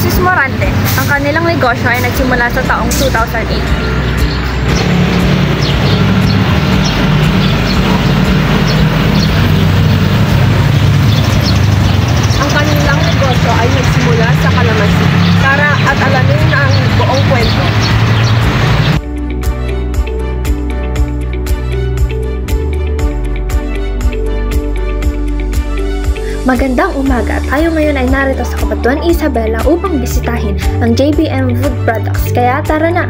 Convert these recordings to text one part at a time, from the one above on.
Mrs. Morante. Ang kanilang negosyo ay nagsimula sa taong 2008. Ang kanilang negosyo ay nagsimula sa kalamansi. Tara at alamin ang buong kwento. Magandang umaga! Tayo ngayon ay narito sa Cabanatuan Isabela upang bisitahin ang JBM Food Products. Kaya tara na!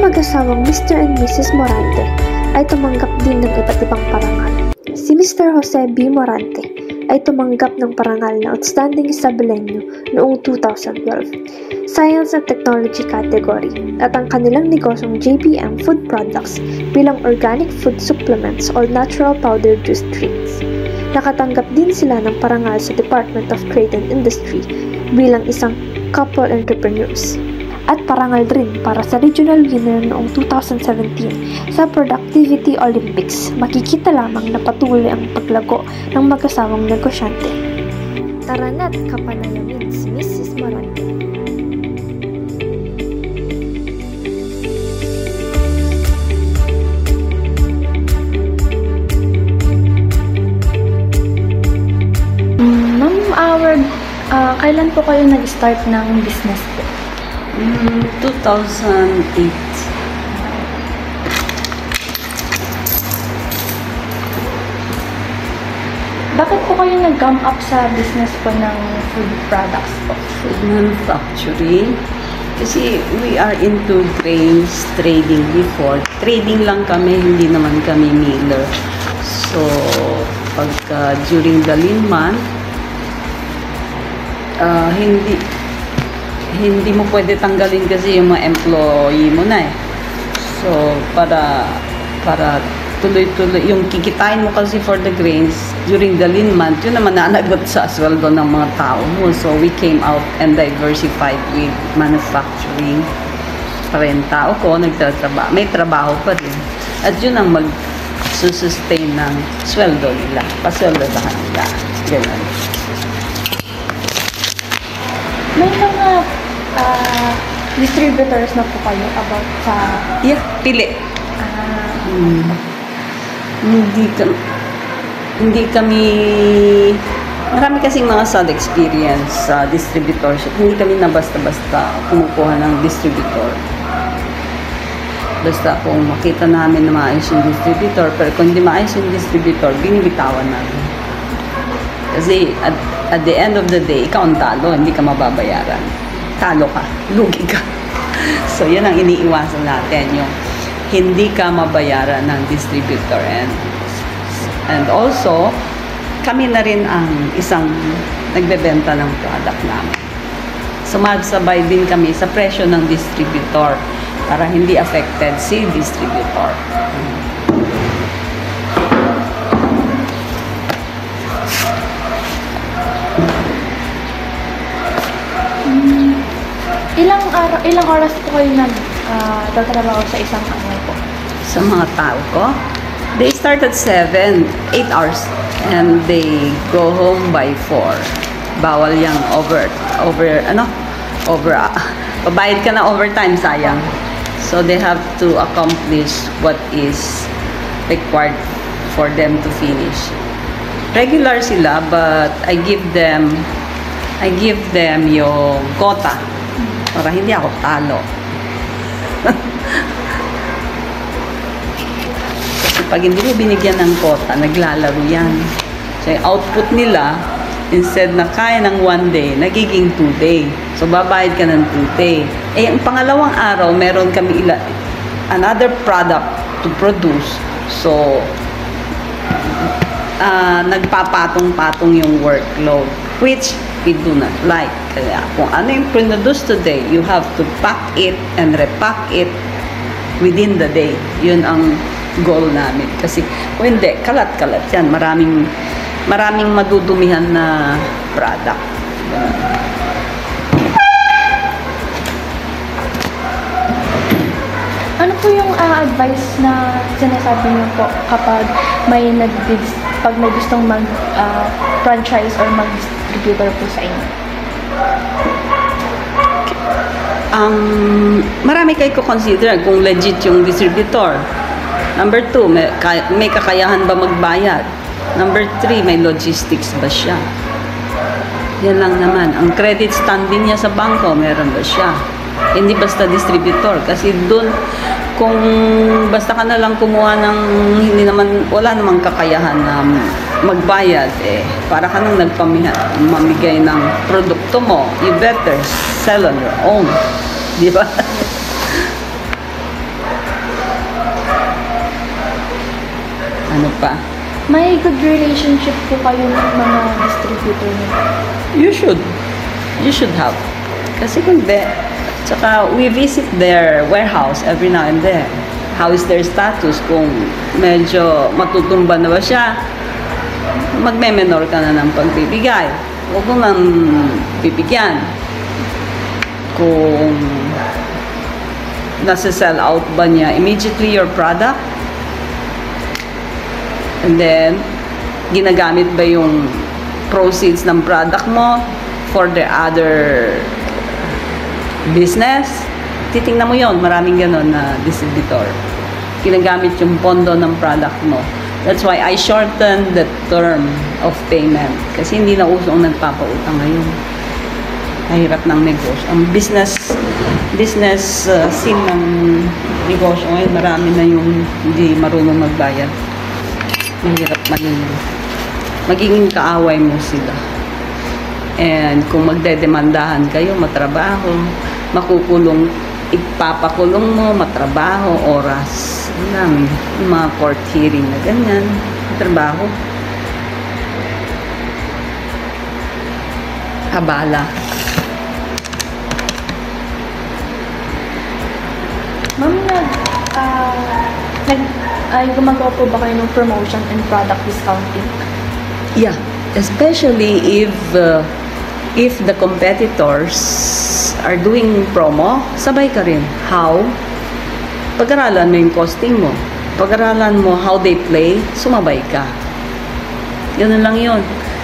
Mag-asawang Mr. and Mrs. Morante ay tumanggap din ng iba't ibang parangal. Si Mr. Jose B. Morante ay tumanggap ng parangal na Outstanding Isabeleño noong 2012, Science and Technology category, at ang kanilang negosyong JBM Food Products bilang Organic Food Supplements or Natural Powder Juice Drinks. Nakatanggap din sila ng parangal sa Department of Trade and Industry bilang isang couple entrepreneurs. At parangal rin para sa regional winner noong 2017 sa Productivity Olympics. Makikita lamang na patuloy ang paglago ng mag-asawang negosyante. Tara na't kapanalamin si Mrs. Morante. Ma'am, kailan po kayo nag-start ng business po? 2008. Bakit po kayo nag-come up sa business po ng food products po? Food manufacturing. Kasi we are into grains trading before. Trading lang kami, hindi naman kami miller. So, pagka during the lean month, hindi mo pwede tanggalin kasi yung mga employee mo na eh. So, para tuloy-tuloy, yung kikitain mo kasi for the grains during the lean month, yun naman naanagot sa sweldo ng mga tao mo. So, we came out and diversified with manufacturing. Para yung tao ko, nagtatrabaho. May trabaho pa rin. At yun ang mag-sustain ng sweldo nila. Pasweldo sa kanila. Ganun. May mga distributors na po kayo about sa... Yeah, pili. Hindi kami marami kasing mga sad experience sa distributorship. Hindi kami na basta-basta kumukuha ng distributor. Basta kung makita namin na maayos yung distributor, pero kung hindi maayos yung distributor, binibitawan namin. Kasi at the end of the day, ikaw ang talo, hindi ka mababayaran. Talo ka, lugi ka. So, yan ang iniiwasan natin, yung hindi ka mabayaran ng distributor. And also, kami na rin ang isang nagbebenta ng product namin. Sumasabay din kami sa presyo ng distributor para hindi affected si distributor. Ilang oras po kayo nagtatrabaho sa isang araw po? Sa mga tao ko, they start at 7, 8 hours, and they go home by 4. Bawal yung pabayad ka na overtime, sayang. So they have to accomplish what is required for them to finish. Regular sila, but I give them yung quota para hindi ako talo. Kasi pag hindi mo binigyan ng quota, naglalaro yan. So yung output nila, instead na kaya ng 1 day, nagiging 2 day. So babayad ka ng 2 day. Eh, ang pangalawang araw, meron kami another product to produce. So, nagpapatong-patong yung workload, which we do not like. Kaya kung ano yung produce today, you have to pack it and repack it within the day. Yun ang goal namin. Kasi kung hindi, kalat-kalat yan. Maraming madudumihan na product. Ano po yung advice na sinasabi niyo po kapag pag may gustong mag-franchise or mag-distributor po sa inyo? Marami kayo consider kung legit yung distributor. Number 2, may kakayahan ba magbayad? Number 3, may logistics ba siya? Yan lang naman. Ang credit standing niya sa bangko, meron ba siya? Hindi basta distributor. Kasi doon, kung basta ka na lang kumuha ng wala namang kakayahan na magbayad, para ka nang mamigay ng produkto mo, you better sell on your own. Di ba? Ano pa? May good relationship po kayo ng mga distributor niyo? You should have. Kasi kung tsaka we visit their warehouse every now and then. How is their status? Kung medyo matutumba na ba siya, magme-menor ka na ng pagbibigay. Huwag mo nang bibigyan. Kung nasa-sell out ba niya immediately your product? And then, ginagamit ba yung proceeds ng product mo for the other business? Titingnan mo yon, maraming ganon na distributor. Ginagamit yung pondo ng product mo. That's why I shortened the term of payment. Kasi hindi na uso ang nagpapautang ngayon. Mahirap ng negosyo. Ang business scene ng negosyo ngayon, marami na yung hindi marunong magbayad. Mahirap magiging kaaway mo sila. And kung magdedemandahan kayo, matrabaho, makukulong, ipapakulong mo, matrabaho, oras. Yung mga court hearing na ganyan, matrabaho. Abala. Ma'am, gumagawa po ba kayo ng promotion and product discounting? Yeah, especially if the competitors are doing promo, sabay ka rin. How? Pag-aralan mo yung costing mo. Pag-aralan mo how they play, sumabay ka. Ganun lang yun.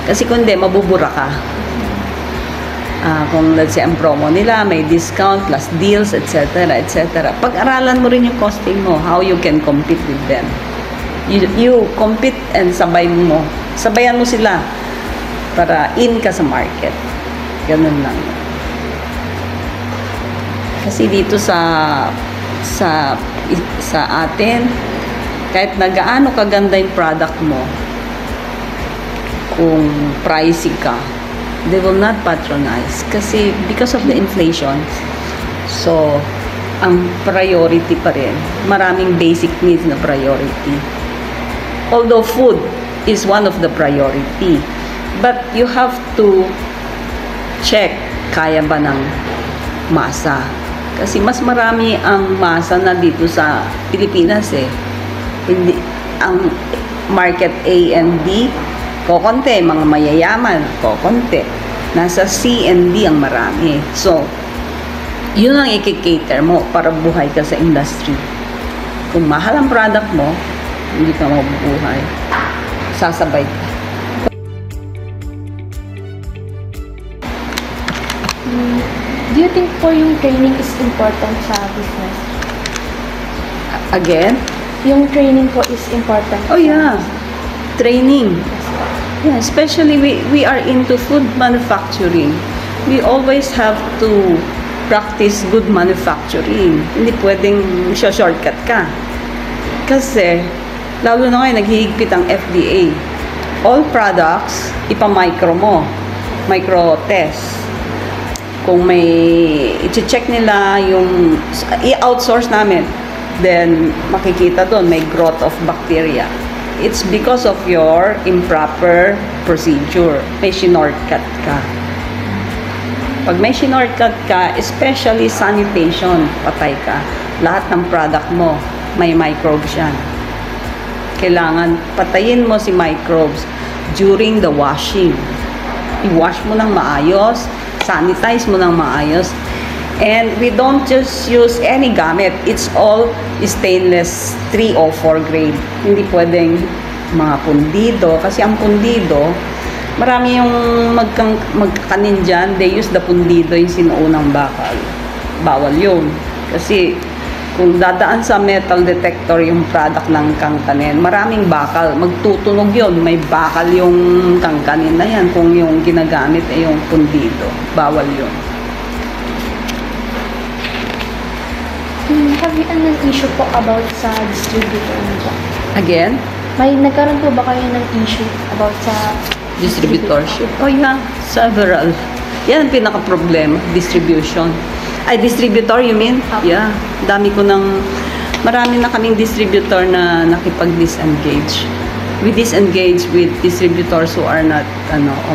Kasi kung hindi, mabubura ka. Kung let's say ang promo nila, may discount plus deals, etc. etc. Pag-aralan mo rin yung costing mo, how you can compete with them. You compete and sabayan mo sila para in ka sa market. Ganun lang. Kasi dito sa atin, kahit na gaano kaganda yung product mo, kung pricey ka, they will not patronize. Kasi because of the inflation, so, ang priority pa rin, maraming basic needs na priority. Although food is one of the priority, but you have to check, kaya ba ng masa? Kasi mas marami ang masa na dito sa Pilipinas Hindi, ang market A and B, kokonti, mga mayayaman, kokonti. Nasa C and D ang marami. So, yun ang i-cater mo para buhay ka sa industry. Kung mahal ang product mo, hindi ka mabubuhay. Sasabay ka. Do you think po yung training is important sa business? Again? Yung training po is important. Oh yeah, training. Yeah, especially we are into food manufacturing. We always have to practice good manufacturing. Hindi pwedeng shortcut ka. Kasi, lalo na ngayon, naghihigpit ang FDA. All products, ipa-micro mo. Micro test. Kung may i-check nila yung i-outsource namin, then makikita doon may growth of bacteria. it's because of your improper procedure. May shortcut ka. Pag may shortcut ka, especially sanitation, patay ka. Lahat ng product mo, may microbes yan. Kailangan patayin mo si microbes during the washing. I-wash mo ng maayos, sanitize mo ng maayos, and we don't just use any gamit. It's all stainless 3 o 4 grade. Hindi pwedeng mga pundido, kasi ang pundido, marami yung magkakanin dyan, they use the pundido, yung sinuunang bakal. Bawal yun. Kasi kung dadaan sa metal detector yung product ng kangkanin, maraming bakal. Magtutunog yun. May bakal yung kangkanin na yan kung yung ginagamit ay yung pundido. Bawal yun. Have you an issue po about sa distributor po? Again? May nagkaroon po ba kayo ng issue about sa Distributorship? Oh yeah, several. Yan ang pinaka-problem, distribution. Ay, distributor, you mean? Okay. Yeah, marami na kaming distributor na nakipag-disengage. We disengage with distributors who are not,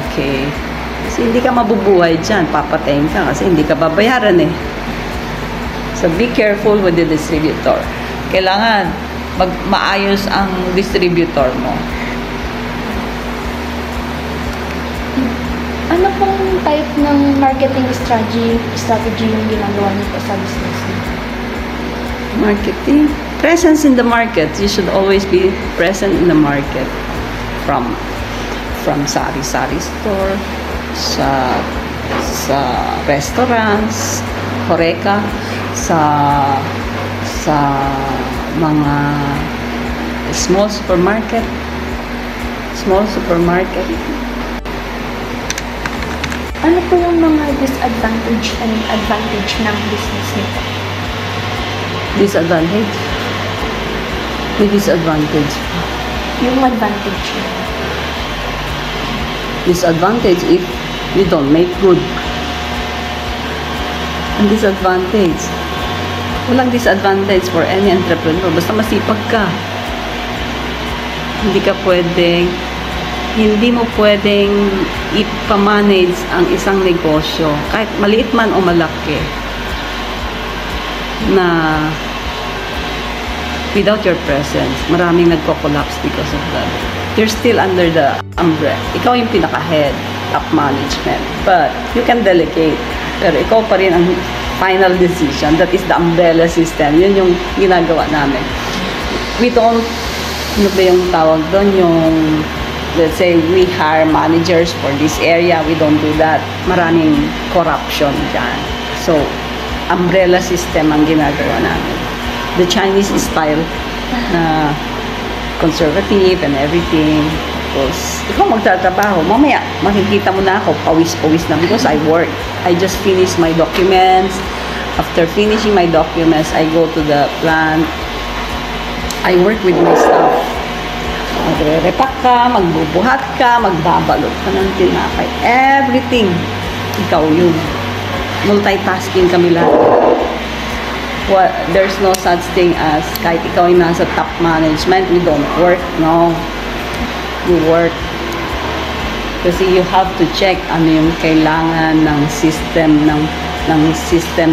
okay. Kasi hindi ka mabubuhay dyan, papatayin ka kasi hindi ka babayaran eh. So, be careful with the distributor. Kailangan maayos ang distributor mo. ano pong type ng marketing strategy yung ginagawa niyo po sa business niyo? Marketing. Presence in the market. You should always be present in the market. From sari-sari store, sa restaurants, Horeca, sa mga small supermarket. Ano po yung mga disadvantage and advantage ng business niyo po? Disadvantage? May disadvantage. Yung advantage niyo. Disadvantage if you don't make good. Ang disadvantage. Walang disadvantage for any entrepreneur. Basta masipag ka. Hindi mo pwedeng ipamanage ang isang negosyo, kahit maliit man o malaki, na without your presence. Maraming nagko-collapse because of that. You're still under the umbrella. Ikaw yung pinaka-head, top management. But you can delegate. Pero ikaw pa rin ang final decision. That is the umbrella system. Yun yung ginagawa namin. We don't, ano ba yung tawag doon? Yung, let's say, we hire managers for this area. We don't do that. Maraming corruption dyan. So, umbrella system ang ginagawa namin. The Chinese style na conservative and everything. Tapos, ikaw magtatrabaho. Mamaya, makikita mo na ako, pawis-pawis na because I work. I just finished my documents. After finishing my documents, I go to the plant. I work with my staff. Magre-repack ka, magbubuhat ka, magbabalot ka ng tinapay. Everything. Ikaw yun. Multitasking kami lahat. There's no such thing as kahit ikaw ay nasa top management, we don't work. No. You work. Kasi you have to check ano yung kailangan ng system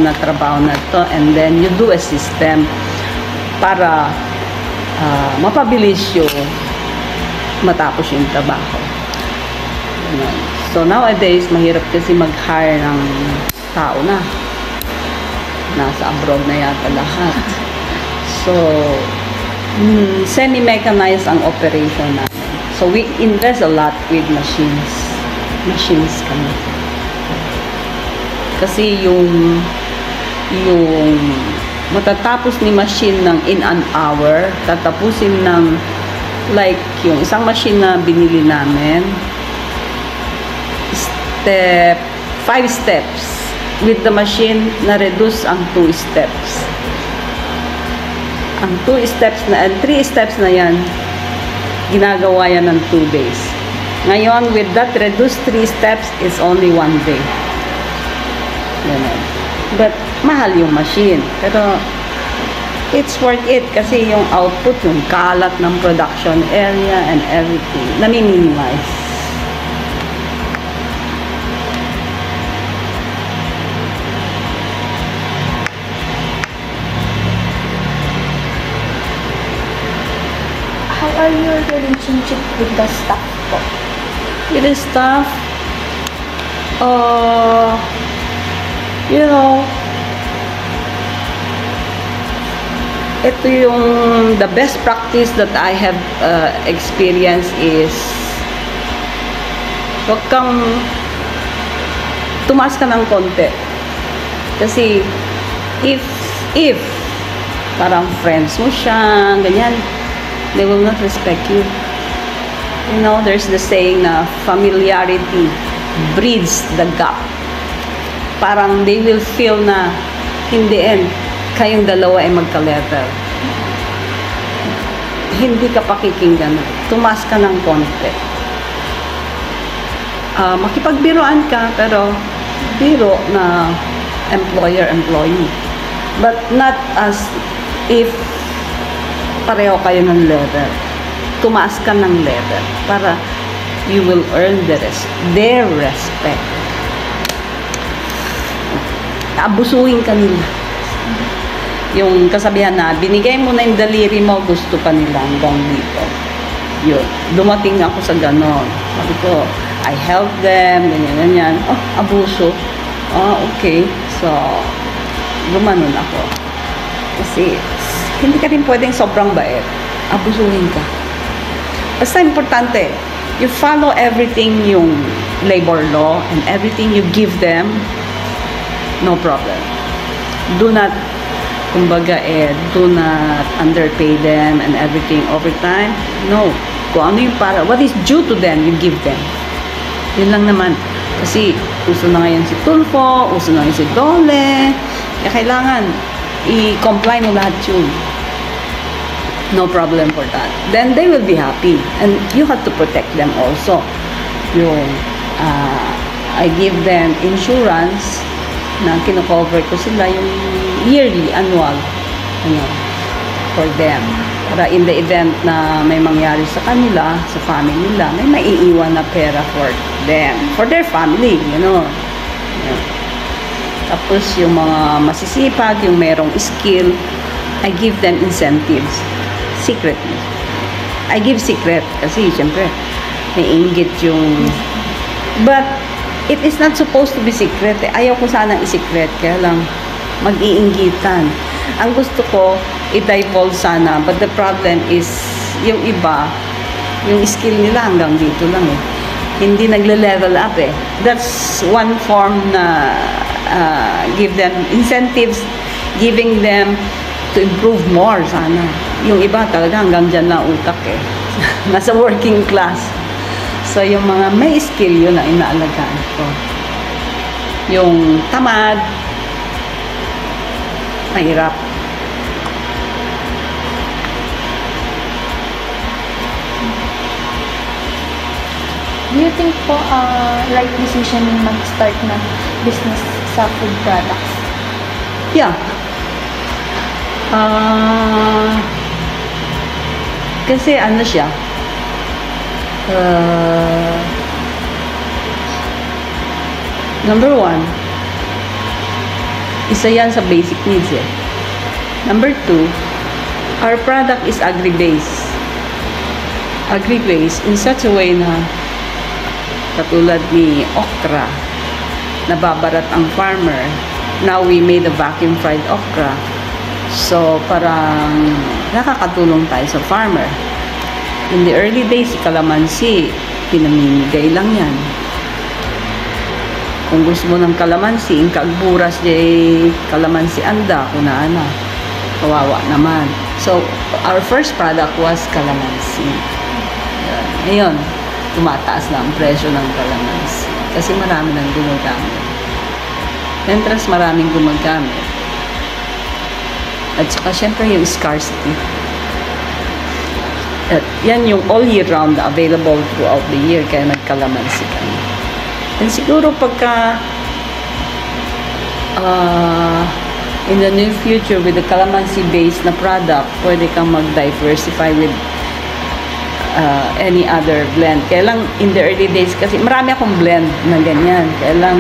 na trabaho na to, and then you do a system para mapabilis yung matapos yung trabaho. So nowadays, mahirap kasi mag-hire ng tao na. Nasa abroad na yata lahat. So, semi-mechanized ang operation namin. So, we invest a lot with machines. Machines kami. Kasi yung matatapos ni machine ng in an hour, tatapusin ng like yung isang machine na binili namin, 5 steps. With the machine, na-reduce ang 2 steps. Ang 2 steps na, 3 steps na yan, ginagawa yan ng 2 days. Ngayon, with that reduced 3 steps, it's only 1 day. Ganun. But, mahal yung machine. Pero, it's worth it kasi yung output, yung kalat ng production area and everything, nami-minimize. How are your relationship with the staff po? With the staff, you know, ito yung the best practice that I have experienced is huwag kang tumaas ka ng konti. Kasi if parang friends mo siya, ganyan, they will not respect you. You know, there's the saying na familiarity breeds the gap. Parang they will feel na in the end, kayong dalawa ay magka-level. Hindi ka pakikinggan. Tumas ka ng konti. Makipagbiroan ka, pero biro na employer-employee. But not as if pareho kayo ng level. Tumaas ka ng level para you will earn their respect. Abusuhin ka nila. Yung kasabihan na, binigay mo na yung daliri mo, gusto pa nila hanggang dito. Yun. Dumating ako sa ganon. Sabi ko, I help them, ganyan-ganyan. Oh, abuso. Oh, okay. So, gumanon ako. Kasi, hindi ka rin pwedeng sobrang bait. Abusuhin ka. Basta importante, you follow everything yung labor law and everything you give them, no problem. Do not, kumbaga do not underpay them and everything overtime. No. Kung ano yung what is due to them, you give them. Yun lang naman. Kasi, uso na ngayon si Tulfo, uso na ngayon si Dole. Kaya kailangan, i-comply mo lahat yun. No problem for that. Then they will be happy. And you have to protect them also. Yung, I give them insurance na kino-cover ko sila yung yearly, annual, for them. Para in the event na may mangyari sa kanila, sa family nila, may maiiwan na pera for them. For their family, Tapos yung mga masisipag, yung merong skill, I give them incentives. Secretly. I give secret kasi siyempre may inggit yung but it is not supposed to be secret. Ayaw ko sanang i-secret kaya lang mag-iinggitan. Ang gusto ko i-divulge sana but the problem is yung iba yung skill nila hanggang dito lang hindi nagle-level up That's one form na give them incentives, giving them to improve more sana. Yung iba talaga hanggang dyan na utak nasa working class. So yung mga may skill yun na inaalagaan ko. Yung tamad, mahirap. Do you think po right decision mag-start na business sa food products? Yeah. Kasi ano siya, number one, isa yan sa basic needs Number two, our product is agri-based. Agri-based in such a way na katulad ni okra, nababarat ang farmer. Now we made a vacuum fried okra. So, parang nakakatulong tayo sa farmer. In the early days, si kalamansi, pinamimigay lang yan. Kung gusto mo ng kalamansi, yung kagburas di kalamansi anda, kunaana. Kawawa naman. So, our first product was kalamansi. Ngayon, tumataas na ang presyo ng kalamansi. Kasi marami nang gumagamit. Mentras maraming gumagamit. At saka, syempre, yung scarcity. At yan yung all year round available throughout the year, kaya nagkalamansi kami. And siguro pagka in the near future with the calamansi-based na product, pwede kang mag-diversify with any other blend. Kaya lang, in the early days, kasi marami akong blend na ganyan. Kaya lang,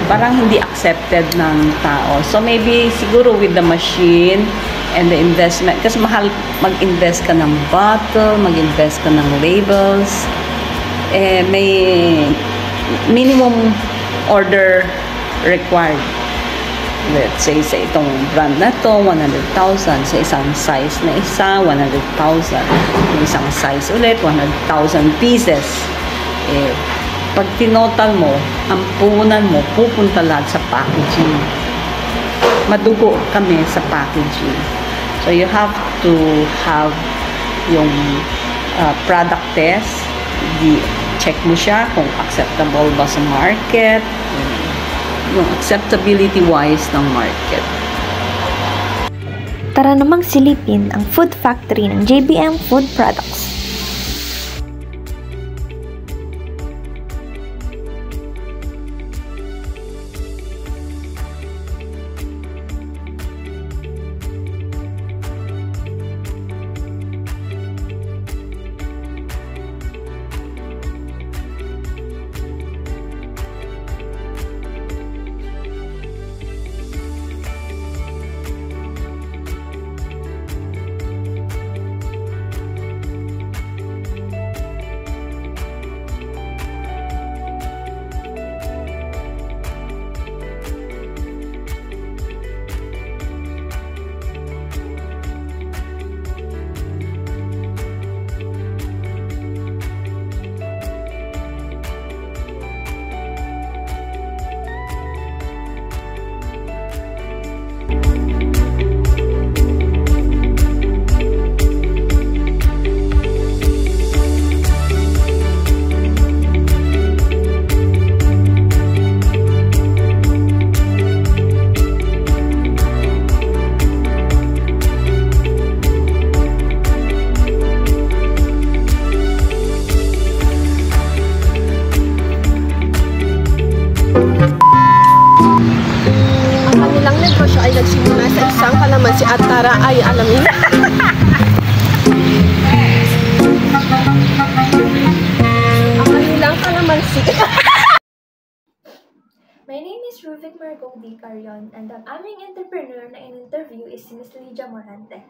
parang hindi accepted ng tao. So, maybe, siguro with the machine and the investment, kasi mahal mag-invest ka ng bottle, mag-invest ka ng labels, may minimum order required. Let's say, sa itong brand na to, 100,000. Sa isang size na isa, 100,000. Yung isang size ulit, 100,000 pieces. Pag tinotal mo, ang puhunan mo, pupunta lahat sa packaging. Madugo kami sa packaging. So, you have to have yung product test. Check mo siya kung acceptable ba sa market. Yung acceptability-wise ng market. Tara namang silipin ang food factory ng JBM Food Products. Siya ay nagsimula sa isang kalamansi at tara ay alamin. Ang kanilang kalamansi. My name is Ruvik Margong D. Carion and ang aming entrepreneur na in-interview is si Ms. Lydia Morante.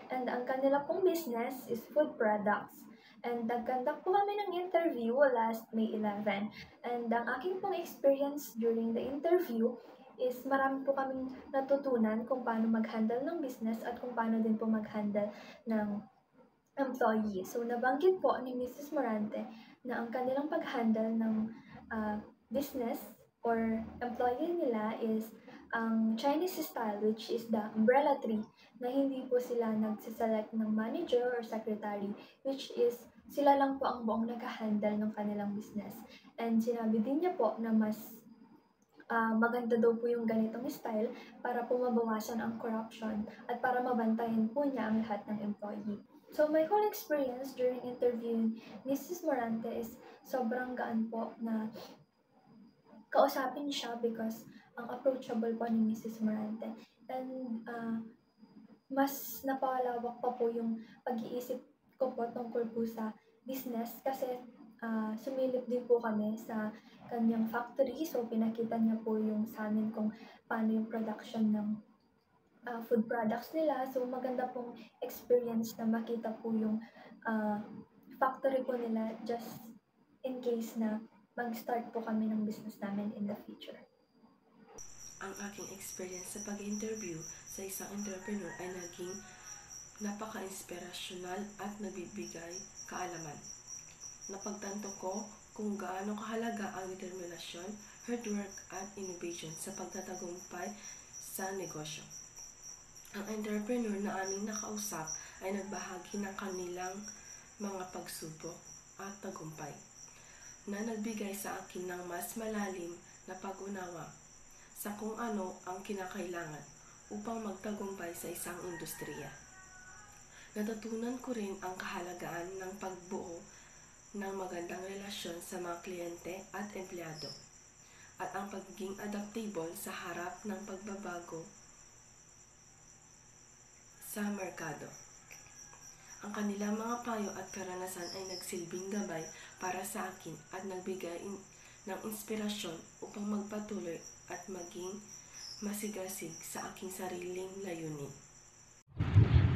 And ang kanila pong business is food products. And nag-conduct po kami ng interview last May 11. And ang aking pong experience during the interview is marami po kaming natutunan kung paano mag-handle ng business at kung paano din po mag-handle ng employee. So, nabanggit po ni Mrs. Morante na ang kanilang pag-handle ng business or employee nila is ang Chinese style, which is the umbrella tree, na hindi po sila nagsiselect ng manager or secretary, which is sila lang po ang buong nag-handle ng kanilang business. And sinabi din niya po na mas maganda daw po yung ganitong style para po mabawasan ang corruption at para mabantayan po niya ang lahat ng employee. So, my whole experience during interviewing Mrs. Morante is sobrang gaan po na kausapin siya because ang approachable po ni Mrs. Morante. And mas napalawak pa po yung pag-iisip ko po tungkol po sa business kasi sumilip din po kami sa kanyang factory. So, pinakita niya po yung sa amin kung paano yung production ng food products nila. So, maganda pong experience na makita po yung factory po nila just in case na mag-start po kami ng business namin in the future. Ang aking experience sa pag-interview sa isang entrepreneur ay naging napaka-inspirational at nagbibigay kaalaman. Napagtanto ko kung gaano kahalaga ang determinasyon, hard work at innovation sa pagtatagumpay sa negosyo. Ang entrepreneur na aming nakausap ay nagbahagi ng kanilang mga pagsubok at tagumpay na nagbigay sa akin ng mas malalim na pag-unawa sa kung ano ang kinakailangan upang magtagumpay sa isang industriya. Natutunan ko rin ang kahalagaan ng pagbuo ng magandang relasyon sa mga kliyente at empleyado at ang pagiging adaptable sa harap ng pagbabago sa merkado. Ang kanilang mga payo at karanasan ay nagsilbing gabay para sa akin at nagbigay ng inspirasyon upang magpatuloy at maging masigasig sa aking sariling layunin.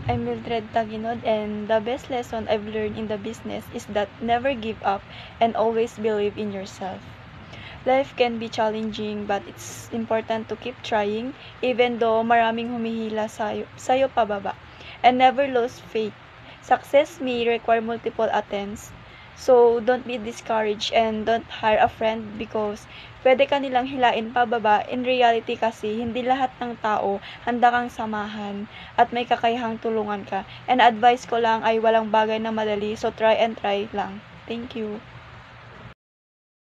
I'm Mildred Taginod, and the best lesson I've learned in the business is that never give up and always believe in yourself. Life can be challenging, but it's important to keep trying even though maraming humihila sa'yo pababa. And never lose faith. Success may require multiple attempts, so don't be discouraged and don't hire a friend because pwede ka nilang hilain pababa. In reality kasi, hindi lahat ng tao handa kang samahan at may kakayahang tulungan ka. And advice ko lang ay walang bagay na madali, so try and try lang. Thank you.